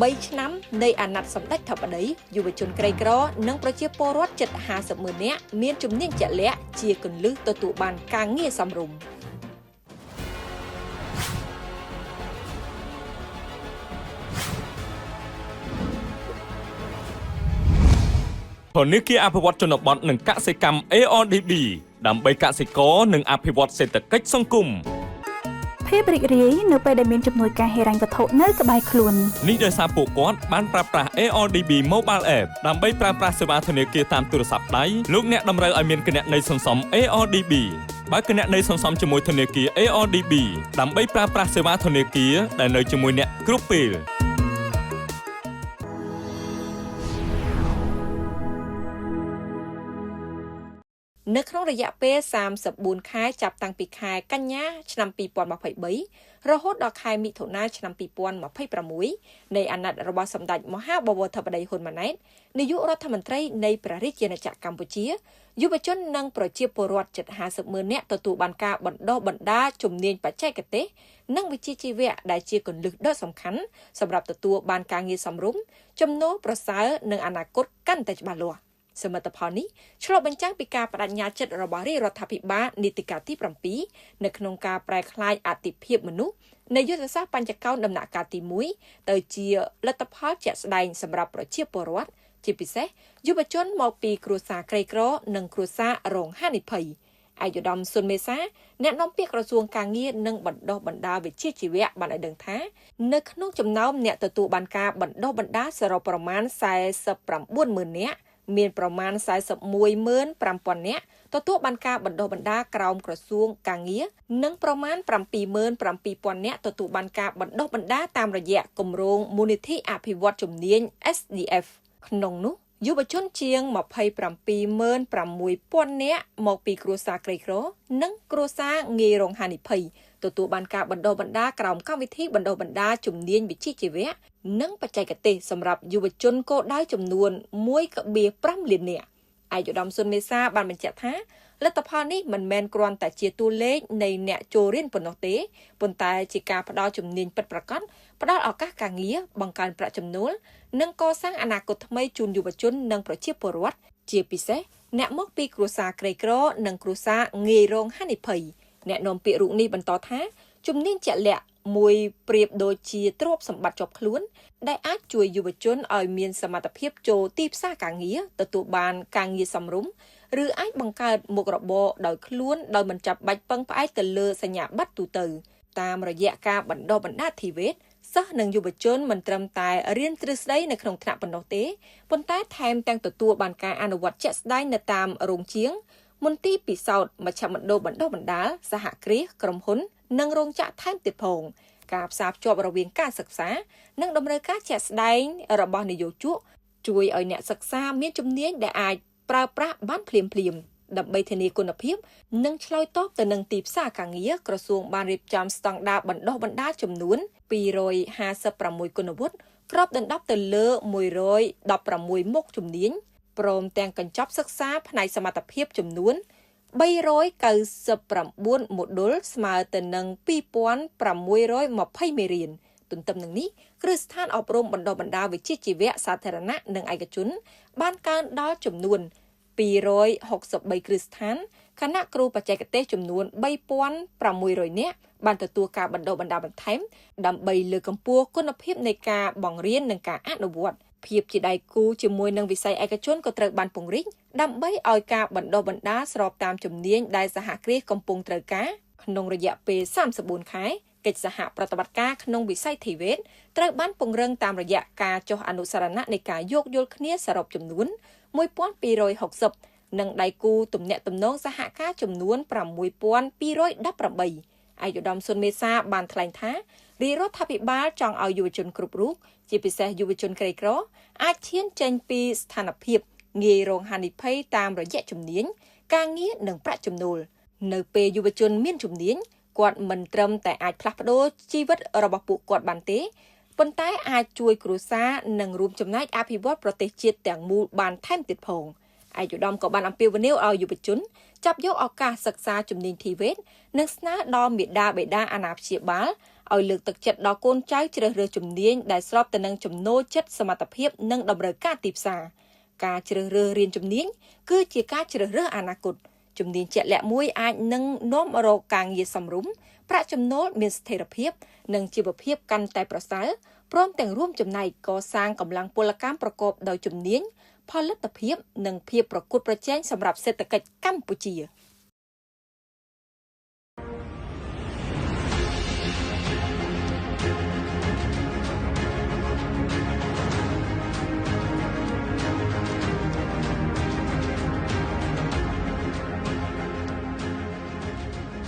3 ឆ្នាំនៃអាណត្តិសម្ដេចធិបតីយុវជនក្រីក្រនិងប្រជាពលរដ្ឋជិត50,000 នាក់មានជំនាញជាក់លាក់ជាគន្លឹះទទួលបានការងារសមរម្យធនធានគីអភិវឌ្ឍជនបទនិងកសិកម្ម ARDB ដើម្បីកសិករនិងអភិវឌ្ឍសេដ្ឋកិច្ចសង្គមភាពរីករាយនៅពេលដែលមានជំនួយការហិរញ្ញវត្ថុនៅក្បែរខ្លួននេះដោយសារពួកគាត់បានប្រើប្រាស់ ARDB Mobile App ដើម្បីប្រើប្រាស់សេវាធនាគារតាមទូរស័ព្ទដៃលោកអ្នកតម្រូវឲ្យមានគណនីសន្សំ ARDB បើគណនីសន្សំជាមួយធនាគារ ARDB ដើម្បីប្រើប្រាស់សេវាធនាគារដែលនៅជាមួយអ្នកគ្រប់ពេលនៅក្នុងរយៈពេល34ខែចាប់តាំងពីខែកញ្ញាឆ្នាំ2023រហូតដល់ខែមិថុនាឆ្នាំ2026នៃអាណត្តិរបស់សម្ដេចមហាបវរធិបតីហ៊ុនម៉ាណែតនាយករដ្ឋមន្ត្រីនៃព្រះរាជាណាចក្រកម្ពុជាយុវជននិងប្រជាពលរដ្ឋជិត50,000 នាក់ទទួលបានការបណ្ដុះបណ្ដាលជំនាញបច្ចេកទេសនិងវិជ្ជាជីវៈដែលជាគន្លឹះដ៏សំខាន់សម្រាប់ទទួលបានការងារសមរម្យចំណូលប្រសើរនិងអនាគតកាន់តែច្បាស់លាស់សមិទ្ធផលនេះឆ្លុះបញ្ចាំងពីការបដិញ្ញាចិត្តរបស់រាជរដ្ឋាភិបាលនីតិកាលទី7នៅក្នុងការប្រែក្លាយអតិភិបមនុស្សនៃយុទ្ធសាស្ត្របញ្ចកោណដំណាក់កាលទី1ទៅជាលទ្ធផលជាក់ស្ដែងសម្រាប់ប្រជាពលរដ្ឋជាពិសេសយុវជនមកពីគ្រួសារក្រីក្រនិងគ្រួសាររងហានិភ័យឯកឧត្តមសុនមេសាអ្នកនាំពាក្យក្រសួងការងារនិងបណ្ដុះបណ្ដាលវិជ្ជាជីវៈបានឲ្យដឹងថានៅក្នុងចំណោមអ្នកទទួលបានការបណ្ដុះបណ្ដាលសរុបប្រមាណ 49,000 នាក់មានប្រមាណ 41,500 នាក់ទទួលបានការបណ្ដុះបណ្ដាលក្រោមក្រសួងការងារនិងប្រមាណ 77,000 នាក់ទទួលបានការបណ្ដុះបណ្ដាលតាមរយៈគម្រោងមូលនិធិអភិវឌ្ឍជំនាញ SDF ក្នុងនោះយុវជនជាង 27,600 នាក់មកពីគ្រួសារក្រីក្រនិងគ្រួសារងាយរងហានិភ័យទទួលបានការបណ្ដុះបណ្ដាលក្រោមកម្មវិធីបណ្ដុះបណ្ដាលជំនាញវិជ្ជាជីវៈនិងបច្ចេកទេសសម្រាប់យុវជនគោលដៅចំនួន 1.5 លាននាក់ឯកឧត្តមសុនមេសាបានបញ្ជាក់ថាលទ្ធផលនេះមិនមែនគ្រាន់តែជាតួលេខនៃអ្នកចូលរៀនប៉ុណ្ណោះទេប៉ុន្តែជាការផ្ដល់ជំនាញពិតប្រាកដផ្ដល់ឱកាសការងារបង្កើនប្រាក់ចំណូលនិងកសាងអនាគតថ្មីជូនយុវជននិងប្រជាពលរដ្ឋជាពិសេសអ្នកមកពីគ្រួសារក្រីក្រនិងគ្រួសារងាយរងហានិភ័យអ្នកនាំពាក្យរូបនេះបន្តថាជំនាញជាក់លាក់មួយប្រៀបដូចជាទ្រព្យសម្បត្តិជាប់ខ្លួនដែលអាចជួយយុវជនឲ្យមានសមត្ថភាពចូលទីផ្សារការងារទទួលបានការងារសមរម្យឬអាចបង្កើតមុខរបរដោយខ្លួនដោយមិនចាំបាច់ពឹងផ្អែកទៅលើសញ្ញាបត្រទូទៅតាមរយៈការបណ្ដុះបណ្ដាលធីវេតសិស្សនិងយុវជនមិនត្រឹមតែរៀនទ្រឹស្ដីនៅក្នុងថ្នាក់ប៉ុណ្ណោះទេប៉ុន្តែថែមទាំងទទួលបានការអនុវត្តជាក់ស្ដែងនៅតាមរោងជាងមន្ទីរពិសោធន៍មជ្ឈមណ្ឌលបណ្ដុះបណ្ដាលសហគ្រាសក្រុមហ៊ុននិងរោងចក្រថែមទៀតផងការផ្សារភ្ជាប់រវាងការសិក្សានិងតម្រូវការជាក់ស្ដែងរបស់និយោជកជួយឲ្យអ្នកសិក្សាមានជំនាញដែលអាចប្រើប្រាស់បានភ្លាមៗដើម្បីធានាគុណភាពនិងឆ្លើយតបទៅនឹងទីផ្សារការងារក្រសួងបានរៀបចំស្តង់ដារបណ្ដុះបណ្ដាលចំនួន256គុណវុឌ្ឍិគ្របដណ្ដប់ទៅលើ116មុខជំនាញព្រមទាំងកញ្ចប់សិក្សាផ្នែកសមត្ថភាពចំនួន399 ម៉ូឌុលស្មើទៅនឹង 2,620 មេរៀនទន្ទឹមនឹងនេះគ្រឹះស្ថានអប់រំបណ្ដុះបណ្ដាលវិជ្ជាជីវៈសាធារណៈនិងឯកជនបានកើនដល់ចំនួន263គ្រឹះស្ថានគណៈគ្រូបច្ចេកទេសចំនួន 3,600 នាក់បានទទួលការបណ្ដុះបណ្ដាលបន្ថែមដើម្បីលើកកម្ពស់គុណភាពនៃការបង្រៀននិងការអនុវត្តភាពជាដៃគូជាមួយនឹងវិស័យឯកជនក៏ត្រូវបានពង្រីកដើម្បីឲ្យការបណ្ដុះបណ្ដាលស្របតាមជំនាញដែលសហគ្រាសកំពុងត្រូវការក្នុងរយៈពេល34ខែកិច្ចសហប្រតិបត្តិការក្នុងវិស័យធីវេតត្រូវបានពង្រឹងតាមរយៈការចុះអនុស្សរណៈនៃការយោគយល់គ្នាសរុបចំនួន 1,260 និងដៃគូទំនាក់ទំនងសហការចំនួន 6,218 ឯកឧត្តមសុនមេសាបានថ្លែងថារាជរដ្ឋាភិបាលចង់ឲ្យយុវជនគ្រប់រូបជាពិសេសយុវជនក្រីក្រអាចឈានចេញពីស្ថានភាពងាយរងហានិភ័យតាមរយៈជំនាញការងារនិងប្រាក់ចំណូលនៅពេលយុវជនមានជំនាញគាត់មិនត្រឹមតែអាចផ្លាស់ប្ដូរជីវិតរបស់ពួកគាត់បានទេប៉ុន្តែអាចជួយគ្រួសារនិងរួមចំណែកអភិវឌ្ឍប្រទេសជាតិទាំងមូលបានថែមទៀតផងឯកឧត្តមក៏បានអំពាវនាវឲ្យយុវជនចាប់យកឱកាសសិក្សាជំនាញធីវេតនិងស្នើដល់មាតាបិតាអាណាព្យាបាល ឲ្យលើកទឹកចិត្តដល់កូនចៅជ្រើសរើសជំនាញដែលស្របទៅនឹងចំណូលចិត្តសមត្ថភាពនិងតម្រូវការទីផ្សារការជ្រើសរើសរៀនជំនាញគឺជាការជ្រើសរើសអនាគតជំនាញជាក់លាក់មួយអាចនឹងនាំរកការងារសមរម្យប្រាក់ចំណូលមានស្ថិរភាពនិងជីវភាពកាន់តែប្រសើរព្រមទាំងរួមចំណែកកសាងកម្លាំងពលកម្មប្រកបដោយជំនាញផលិតភាពនិងភាពប្រកួតប្រជែងសម្រាប់សេដ្ឋកិច្ចកម្ពុជា។